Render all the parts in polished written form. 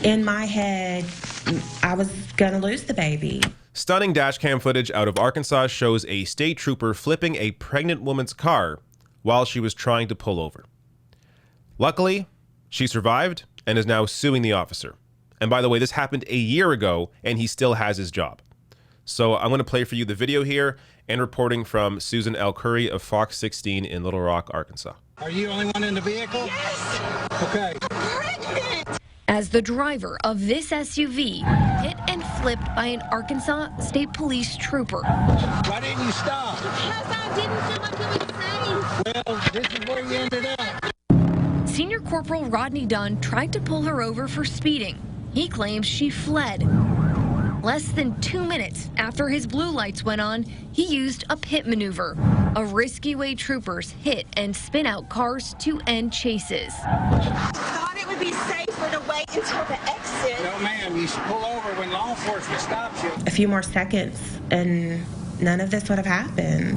In my head, I was gonna lose the baby. Stunning dashcam footage out of Arkansas shows a state trooper flipping a pregnant woman's car while she was trying to pull over. Luckily, she survived and is now suing the officer. And by the way, this happened a year ago and he still has his job. So I'm going to play for you the video here and reporting from Susan L. Curry of Fox 16 in Little Rock, Arkansas. Are you the only one in the vehicle? Yes. Okay. Pregnant. As the driver of this SUV hit and flipped by an Arkansas State Police trooper. Why didn't you stop? Because I didn't feel like it was safe. Well, this is where you ended up. Senior Cpl Rodney Dunn tried to pull her over for speeding. He claims she fled. Less than 2 minutes after his blue lights went on, he used a pit maneuver, a risky way troopers hit and spin out cars to end chases. I thought it would be safer to wait until the exit. No, ma'am, you should pull over when law enforcement stops you. A few more seconds and none of this would have happened.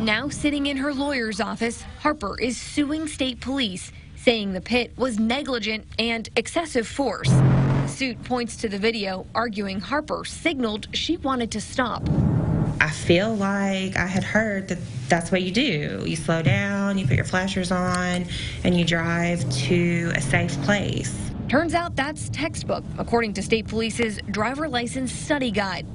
Now sitting in her lawyer's office, Harper is suing state police, saying the pit was negligent and excessive force. The suit points to the video, arguing Harper signaled she wanted to stop. I feel like I had heard that that's what you do. You slow down, you put your flashers on, and you drive to a safe place. Turns out that's textbook, according to state police's driver license study guide.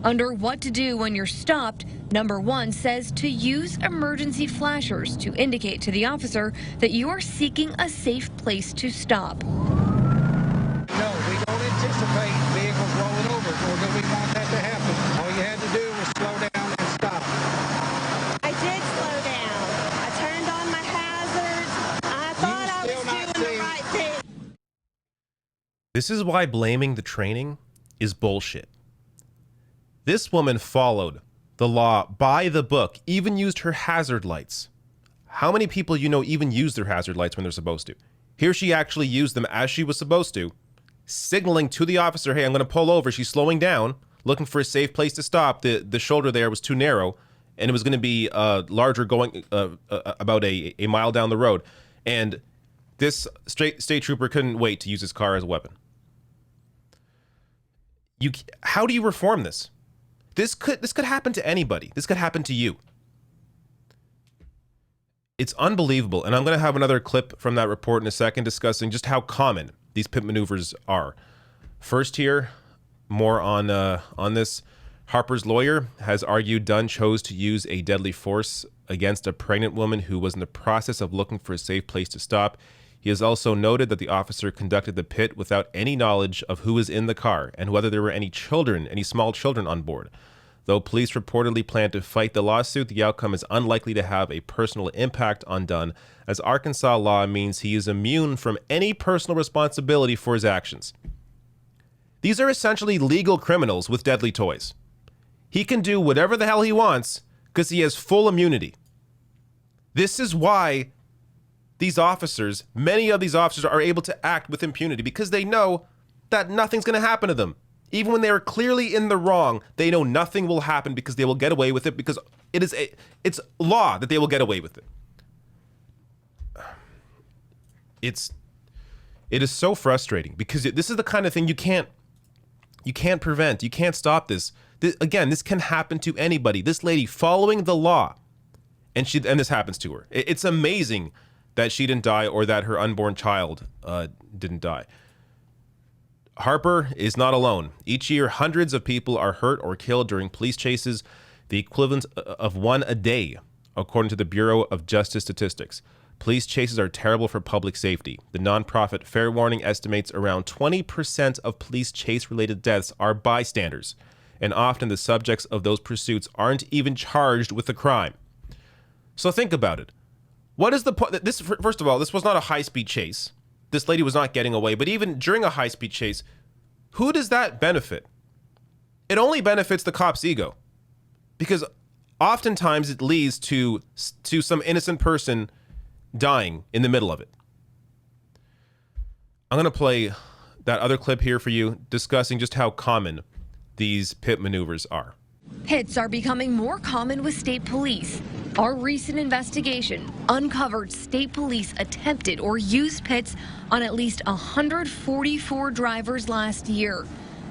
Under what to do when you're stopped, number 1 says to use emergency flashers to indicate to the officer that you are seeking a safe place to stop. No, we don't anticipate vehicles rolling over, or do we want that to happen? All you had to do was slow down and stop. I did slow down. I turned on my hazards. I thought I was doing the right thing. This is why blaming the training is bullshit. This woman followed the law by the book, even used her hazard lights. How many people you know even use their hazard lights when they're supposed to? Here she actually used them as she was supposed to, signaling to the officer, hey, I'm going to pull over. She's slowing down, looking for a safe place to stop. The shoulder there was too narrow, and it was going to be larger going about a mile down the road. And this state trooper couldn't wait to use his car as a weapon. How do you reform this? This could happen to anybody. This could happen to you. It's unbelievable. And I'm going to have another clip from that report in a second discussing just how common these pit maneuvers are. First here, more on this. Harper's lawyer has argued Dunn chose to use a deadly force against a pregnant woman who was in the process of looking for a safe place to stop. He has also noted that the officer conducted the pit without any knowledge of who was in the car and whether there were any small children on board. Though police reportedly plan to fight the lawsuit, the outcome is unlikely to have a personal impact on Dunn, as Arkansas law means he is immune from any personal responsibility for his actions. These are essentially legal criminals with deadly toys. He can do whatever the hell he wants because he has full immunity. This is why many of these officers are able to act with impunity, because they know that nothing's going to happen to them. Even when they are clearly in the wrong, they know nothing will happen because they will get away with it, because it's law that they will get away with it. It is so frustrating because this is the kind of thing you can't prevent. You can't stop this. This can happen to anybody. This lady following the law, and this happens to her. It's amazing that she didn't die, or that her unborn child didn't die. Harper is not alone. Each year, hundreds of people are hurt or killed during police chases, the equivalent of one a day, according to the Bureau of Justice Statistics. Police chases are terrible for public safety. The nonprofit Fair Warning estimates around 20% of police chase-related deaths are bystanders, and often the subjects of those pursuits aren't even charged with the crime. So think about it. What is the point? First of all, this was not a high-speed chase. This lady was not getting away. But even during a high-speed chase, who does that benefit? It only benefits the cop's ego, because oftentimes it leads to some innocent person dying in the middle of it. I'm going to play that other clip here for you, discussing just how common these pit maneuvers are. Pits are becoming more common with state police. Our recent investigation uncovered state police attempted or used pits on at least 144 drivers last year.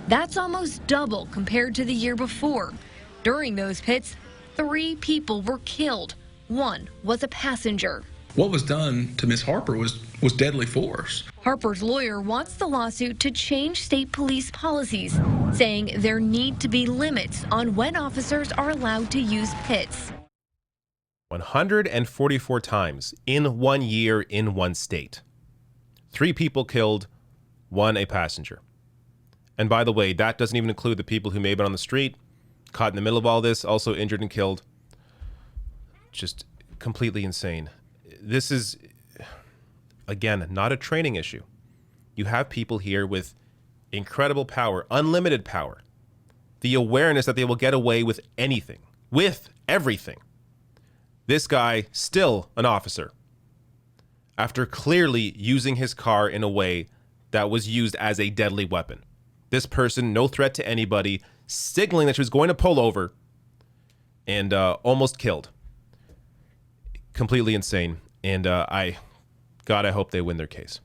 That's almost double compared to the year before. During those pits, 3 people were killed. 1 was a passenger. What was done to Miss Harper was deadly force. Harper's lawyer wants the lawsuit to change state police policies, saying there need to be limits on when officers are allowed to use pits. 144 times in 1 year in one state. 3 people killed, 1 a passenger. And by the way, that doesn't even include the people who may have been on the street, caught in the middle of all this, also injured and killed. Just completely insane. This is, again, not a training issue. You have people here with incredible power, unlimited power, the awareness that they will get away with anything, with everything. This guy, still an officer, after clearly using his car in a way that was used as a deadly weapon. This person, no threat to anybody, signaling that she was going to pull over, and almost killed. Completely insane. And I hope they win their case.